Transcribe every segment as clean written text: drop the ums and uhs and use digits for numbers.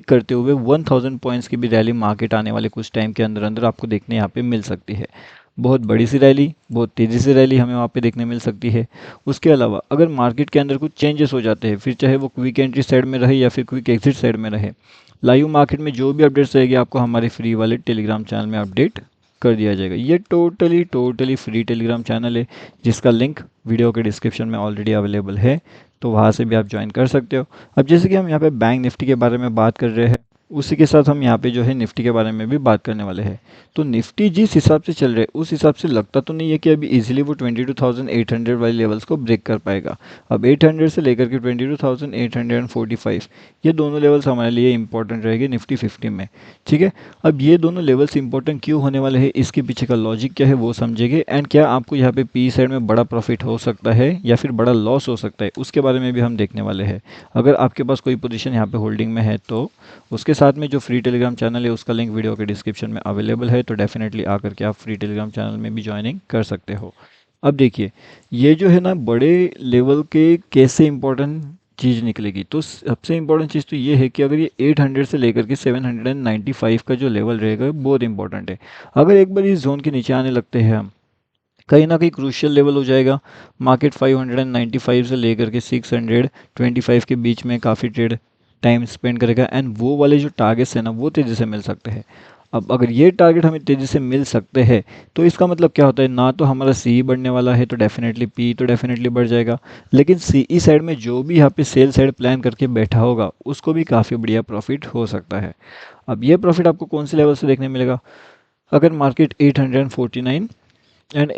करते हुए 1000 पॉइंट्स की भी रैली मार्केट आने वाले कुछ टाइम के अंदर अंदर आपको देखने यहाँ पे मिल सकती है। बहुत बड़ी सी रैली, बहुत तेज़ी से रैली हमें वहाँ पे देखने मिल सकती है। उसके अलावा अगर मार्केट के अंदर कुछ चेंजेस हो जाते हैं, फिर चाहे वो क्विक एंट्री साइड में रहे या फिर क्विक एग्जिट साइड में रहे, लाइव मार्केट में जो भी अपडेट्स रहेगी आपको हमारे फ्री वाले टेलीग्राम चैनल में अपडेट कर दिया जाएगा। ये टोटली फ्री टेलीग्राम चैनल है, जिसका लिंक वीडियो के डिस्क्रिप्शन में ऑलरेडी अवेलेबल है, तो वहाँ से भी आप ज्वाइन कर सकते हो। अब जैसे कि हम यहाँ पे बैंक निफ्टी के बारे में बात कर रहे हैं, उसी के साथ हम यहाँ पे जो है निफ्टी के बारे में भी बात करने वाले हैं। तो निफ्टी जिस हिसाब से चल रहे हैं उस हिसाब से लगता तो नहीं है कि अभी इजीली वो 22,800 वाले लेवल्स को ब्रेक कर पाएगा। अब 800 से लेकर के 22,845 ये दोनों लेवल्स हमारे लिए इंपॉर्टेंट रहेंगे निफ्टी 50 में। ठीक है, अब ये दोनों लेवल्स इंपॉर्टेंट क्यों होने वाले हैं, इसके पीछे का लॉजिक क्या है वो समझेंगे, एंड क्या आपको यहाँ पे पी साइड में बड़ा प्रॉफिट हो सकता है या फिर बड़ा लॉस हो सकता है, उसके बारे में भी हम देखने वाले हैं। अगर आपके पास कोई पोजीशन यहाँ पे होल्डिंग में है तो उसके साथ में जो फ्री टेलीग्राम चैनल है उसका लिंक वीडियो के डिस्क्रिप्शन में अवेलेबल है, तो डेफिनेटली आकर के आप फ्री टेलीग्राम चैनल में भी ज्वाइनिंग कर सकते हो। अब देखिए, ये जो है ना बड़े लेवल के कैसे इंपॉर्टेंट चीज़ निकलेगी, तो सबसे इंपॉर्टेंट चीज़ तो ये है कि अगर ये 800 से लेकर के 795 का जो लेवल रहेगा बहुत इंपॉर्टेंट है। अगर एक बार इस जोन के नीचे आने लगते हैं हम, कहीं ना कहीं क्रूशियल लेवल हो जाएगा। मार्केट 595 से लेकर के 625 के बीच में काफ़ी ट्रेड टाइम स्पेंड करेगा, एंड वो वाले जो टारगेट्स हैं ना वो तेज़ी से मिल सकते हैं। अब अगर ये टारगेट हमें तेज़ी से मिल सकते हैं तो इसका मतलब क्या होता है, ना तो हमारा सी बढ़ने वाला है तो डेफिनेटली पी तो डेफिनेटली बढ़ जाएगा, लेकिन सी ई साइड में जो भी यहाँ पे सेल साइड प्लान करके बैठा होगा उसको भी काफ़ी बढ़िया प्रॉफिट हो सकता है। अब ये प्रॉफिट आपको कौन से लेवल से देखने मिलेगा, अगर मार्केट 849 एंड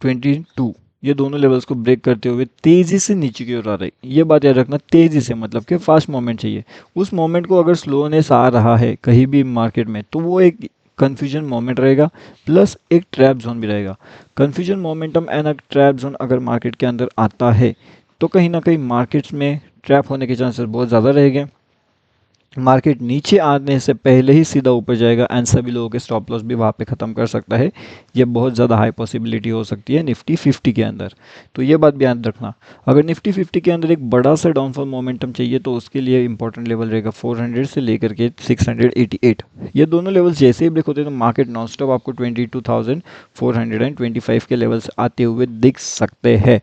822 ये दोनों लेवल्स को ब्रेक करते हुए तेज़ी से नीचे की ओर आ रही, ये बात याद रखना, तेज़ी से मतलब कि फास्ट मोमेंट चाहिए। उस मोमेंट को अगर स्लोनेस आ रहा है कहीं भी मार्केट में तो वो एक कन्फ्यूजन मोमेंट रहेगा, प्लस एक ट्रैप जोन भी रहेगा। Confusion momentum and trap zone अगर मार्केट के अंदर आता है तो कहीं ना कहीं मार्केट्स में ट्रैप होने के चांसेस बहुत ज़्यादा रहेंगे। मार्केट नीचे आने से पहले ही सीधा ऊपर जाएगा एंड सभी लोगों के स्टॉप लॉस भी वहाँ पे ख़त्म कर सकता है। ये बहुत ज़्यादा हाई पॉसिबिलिटी हो सकती है निफ्टी 50 के अंदर, तो ये बात भी याद रखना। अगर निफ्टी 50 के अंदर एक बड़ा सा डाउनफॉल मोमेंटम चाहिए तो उसके लिए इंपॉर्टेंट लेवल रहेगा 400 से लेकर के 688। ये दोनों लेवल्स जैसे ही ब्रेक होते हैं तो मार्केट नॉन स्टॉप आपको 22,425 के लेवल्स आते हुए दिख सकते हैं।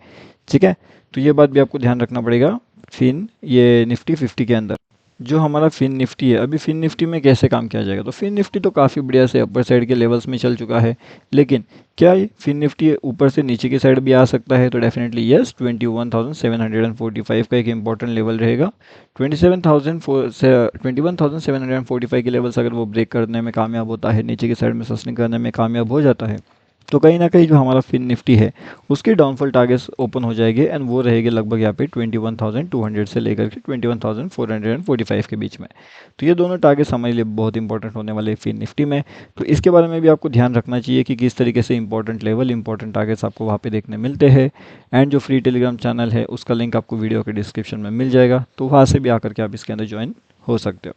ठीक है, तो ये बात भी आपको ध्यान रखना पड़ेगा ये निफ्टी 50 के अंदर। जो हमारा फिन निफ्टी है, अभी फिन निफ्टी में कैसे काम किया जाएगा, तो फिन निफ्टी तो काफ़ी बढ़िया से अपर साइड के लेवल्स में चल चुका है, लेकिन क्या ये फिन निफ्टी ऊपर से नीचे की साइड भी आ सकता है, तो डेफिनेटली यस 21,745 का एक इंपॉर्टेंट लेवल रहेगा। 21,745 के लेवल्स अगर वो ब्रेक करने में कामयाब होता है, नीचे की साइड में सस्टेन करने में कामयाब हो जाता है, तो कहीं ना कहीं जो हमारा फिन निफ्टी है उसके डाउनफॉल टारगेट्स ओपन हो जाएंगे, एंड वो रहेंगे लगभग यहाँ पे 21,200 से लेकर के 21,445 के बीच में। तो ये दोनों टारगेट्स हमारे लिए बहुत इंपॉर्टेंट होने वाले फिन निफ्टी में, तो इसके बारे में भी आपको ध्यान रखना चाहिए कि किस तरीके से इंपॉर्टेंट लेवल इंपॉर्टेंट टारगेट्स आपको वहाँ पे देखने मिलते हैं। एंड जो फ्री टेलीग्राम चैनल है उसका लिंक आपको वीडियो के डिस्क्रिप्शन में मिल जाएगा, तो वहाँ से भी आकर के आप इसके अंदर ज्वाइन हो सकते हो।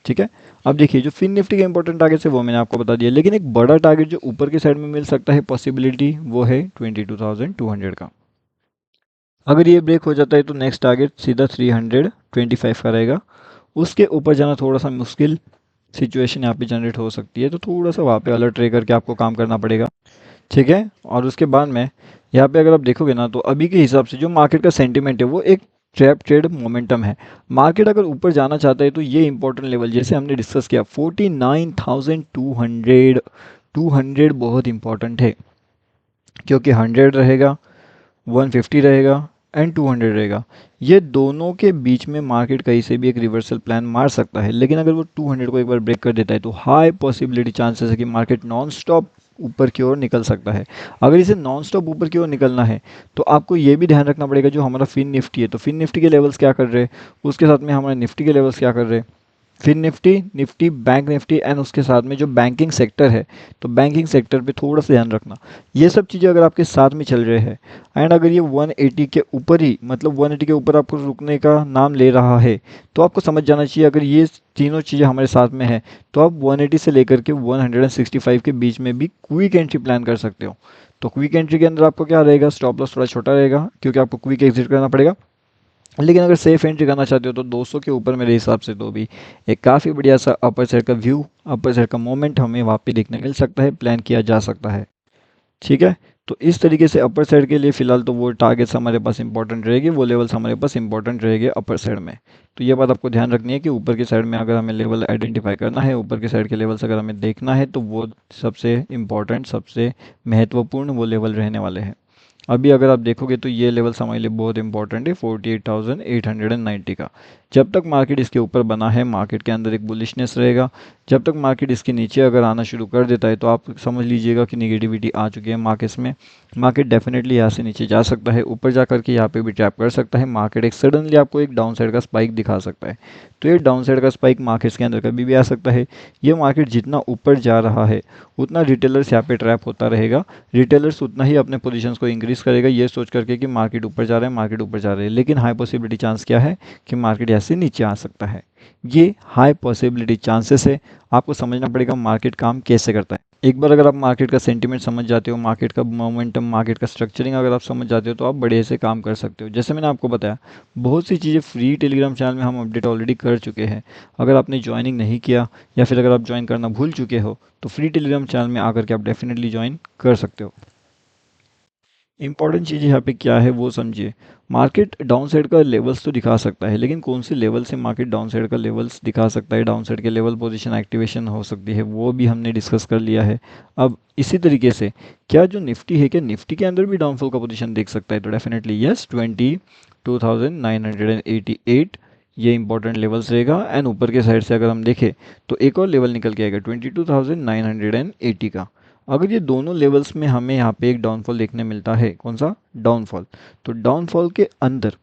ठीक है, अब देखिए जो फिन निफ्टी के इंपॉर्टेंट टारगेट है वो मैंने आपको बता दिया, लेकिन एक बड़ा टारगेट जो ऊपर की साइड में मिल सकता है पॉसिबिलिटी, वो है 22,200 का। अगर ये ब्रेक हो जाता है तो नेक्स्ट टारगेट सीधा 325 का रहेगा। उसके ऊपर जाना थोड़ा सा मुश्किल सिचुएशन यहाँ पे जनरेट हो सकती है, तो थोड़ा सा वहाँ पे अलर्ट रह करके आपको काम करना पड़ेगा। ठीक है, और उसके बाद में यहाँ पे अगर आप देखोगे ना तो अभी के हिसाब से जो मार्केट का सेंटीमेंट है वो एक ट्रैप ट्रेड मोमेंटम है। मार्केट अगर ऊपर जाना चाहता है तो ये इंपॉर्टेंट लेवल जैसे हमने डिस्कस किया 49,200 200 बहुत इंपॉर्टेंट है, क्योंकि 100 रहेगा, 150 रहेगा एंड 200 रहेगा। ये दोनों के बीच में मार्केट कहीं से भी एक रिवर्सल प्लान मार सकता है, लेकिन अगर वो 200 को एक बार ब्रेक कर देता है तो हाई पॉसिबिलिटी चांसेस है कि मार्केट नॉन स्टॉप ऊपर की ओर निकल सकता है। अगर इसे नॉन स्टॉप ऊपर की ओर निकलना है तो आपको ये भी ध्यान रखना पड़ेगा जो हमारा फिन निफ्टी है, तो फिन निफ्टी के लेवल्स क्या कर रहे हैं, उसके साथ में हमारे निफ्टी के लेवल्स क्या कर रहे हैं। फिर Nifty Nifty bank Nifty and उसके साथ में जो बैंकिंग सेक्टर है, तो बैंकिंग सेक्टर पे थोड़ा सा ध्यान रखना। ये सब चीज़ें अगर आपके साथ में चल रहे हैं एंड अगर ये 180 के ऊपर ही मतलब 180 के ऊपर आपको रुकने का नाम ले रहा है तो आपको समझ जाना चाहिए अगर ये तीनों चीज़ें हमारे साथ में है तो आप 180 से लेकर के 165 के बीच में भी क्विक एंट्री प्लान कर सकते हो। तो क्विक एंट्री के अंदर आपको क्या रहेगा, स्टॉप लॉस थोड़ा छोटा रहेगा क्योंकि आपको क्विक एग्जिट करना पड़ेगा। लेकिन अगर सेफ एंट्री करना चाहते हो तो 200 के ऊपर मेरे हिसाब से तो भी एक काफ़ी बढ़िया सा अपर साइड का व्यू, अपर साइड का मोमेंट हमें वहाँ पे देखने मिल सकता है, प्लान किया जा सकता है। ठीक है, तो इस तरीके से अपर साइड के लिए फ़िलहाल तो वो टारगेट्स हमारे पास इंपॉर्टेंट रहेगी, वो लेवल्स हमारे पास इंपॉर्टेंट रहेंगे अपर साइड में। तो ये बात आपको ध्यान रखनी है कि ऊपर की साइड में अगर हमें लेवल आइडेंटिफाई करना है, ऊपर की साइड के लेवल्स अगर हमें देखना है तो वो सबसे इम्पॉर्टेंट, सबसे महत्वपूर्ण वो लेवल रहने वाले हैं। अभी अगर आप देखोगे तो ये लेवल हमारे लिए बहुत इंपॉर्टेंट है 48,890 का। जब तक मार्केट इसके ऊपर बना है, मार्केट के अंदर एक बुलिशनेस रहेगा। जब तक मार्केट इसके नीचे अगर आना शुरू कर देता है तो आप समझ लीजिएगा कि निगेटिविटी आ चुकी है मार्केट्स में। मार्केट डेफिनेटली यहाँ से नीचे जा सकता है, ऊपर जा करके यहाँ पे भी ट्रैप कर सकता है। मार्केट एक सडनली आपको एक डाउन साइड का स्पाइक दिखा सकता है। तो ये डाउन साइड का स्पाइक मार्केट्स के अंदर कभी भी आ सकता है। ये मार्केट जितना ऊपर जा रहा है उतना रिटेलर्स यहाँ पे ट्रैप होता रहेगा। रिटेलर्स उतना ही अपने पोजीशंस को इंक्रीज करेगा ये सोच करके कि मार्केट ऊपर जा रहा है, मार्केट ऊपर जा रहा है। लेकिन हाई पॉसिबिलिटी चांस क्या है कि मार्केट ऐसे नीचे आ सकता है। ये हाई पॉसिबिलिटी चांसेस है। आपको समझना पड़ेगा मार्केट काम कैसे करता है। एक बार अगर आप मार्केट का सेंटीमेंट समझ जाते हो, मार्केट का मोमेंटम, मार्केट का स्ट्रक्चरिंग अगर आप समझ जाते हो तो आप बढ़िया से काम कर सकते हो। जैसे मैंने आपको बताया, बहुत सी चीज़ें फ्री टेलीग्राम चैनल में हम अपडेट ऑलरेडी कर चुके हैं। अगर आपने ज्वाइनिंग नहीं किया या फिर अगर आप ज्वाइन करना भूल चुके हो तो फ्री टेलीग्राम चैनल में आकर के आप डेफिनेटली ज्वाइन कर सकते हो। इंपॉर्टेंट चीज़ यहाँ पे क्या है वो समझिए। मार्केट डाउन साइड का लेवल्स तो दिखा सकता है, लेकिन कौन से लेवल से मार्केट डाउन साइड का लेवल्स दिखा सकता है, डाउन साइड के लेवल पोजीशन एक्टिवेशन हो सकती है, वो भी हमने डिस्कस कर लिया है। अब इसी तरीके से क्या जो निफ्टी है, क्या निफ्टी के अंदर भी डाउनफॉल का पोजीशन देख सकता है? तो डेफिनेटली यस, 22,988 ये इंपॉर्टेंट लेवल्स रहेगा। एंड ऊपर के साइड से अगर हम देखें तो एक और लेवल निकल के आएगा 22,980 का। अगर ये दोनों लेवल्स में हमें यहाँ पे एक डाउनफॉल देखने मिलता है, कौन सा डाउनफॉल, तो डाउनफॉल के अंदर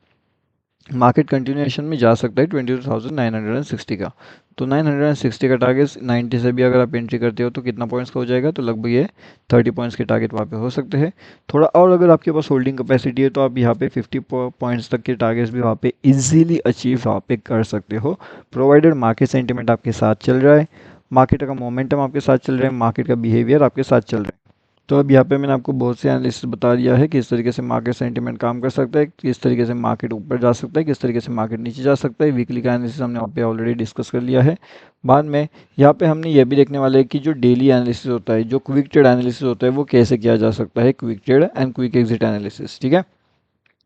मार्केट कंटिन्यूएशन में जा सकता है 22,960 का। तो 960 का टारगेट 90 से भी अगर आप एंट्री करते हो तो कितना पॉइंट्स का हो जाएगा? तो लगभग ये 30 पॉइंट्स के टारगेट वहाँ पे हो सकते हैं। थोड़ा और अगर आपके पास होल्डिंग कैपेसिटी है तो आप यहाँ पे 50 पॉइंट्स तक के टारगेट्स भी वहाँ पे इजीली अचीव वहाँ पे कर सकते हो, प्रोवाइडेड मार्केट सेंटिमेंट आपके साथ चल रहा है, मार्केट का मोमेंटम आपके साथ चल रहा है, मार्केट का बिहेवियर आपके साथ चल रहा है। तो अब यहाँ पे मैंने आपको बहुत से एनालिसिस बता दिया है किस तरीके से मार्केट सेंटीमेंट काम कर सकता है, किस तरीके से मार्केट ऊपर जा सकता है, किस तरीके से मार्केट नीचे जा सकता है। वीकली का एनालिसिस हमने वहाँ पे ऑलरेडी डिस्कस कर लिया है। बाद में यहाँ पे हमने ये भी देखने वाले हैं कि जो डेली एनालिसिस होता है, जो क्विक ट्रेड एनालिसिस होता है, वो कैसे किया जा सकता है, quick trade and quick exit analysis. ठीक है,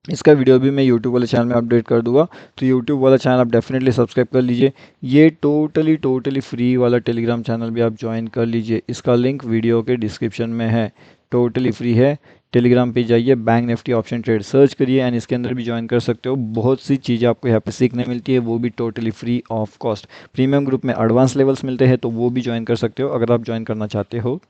इसका वीडियो भी मैं यूट्यूब वाले चैनल में अपडेट कर दूंगा, तो यूट्यूब वाला चैनल आप डेफिनेटली सब्सक्राइब कर लीजिए। ये टोटली फ्री वाला टेलीग्राम चैनल भी आप ज्वाइन कर लीजिए, इसका लिंक वीडियो के डिस्क्रिप्शन में है, टोटली फ्री है। टेलीग्राम पे जाइए, bank Nifty option trade search करिए एंड इसके अंदर भी ज्वाइन कर सकते हो। बहुत सी चीज़ें आपको यहाँ पे सीखने मिलती है, वो भी totally free of cost. Premium group में एडवांस लेवल्स मिलते हैं तो वो भी ज्वाइन कर सकते हो अगर आप ज्वाइन करना चाहते हो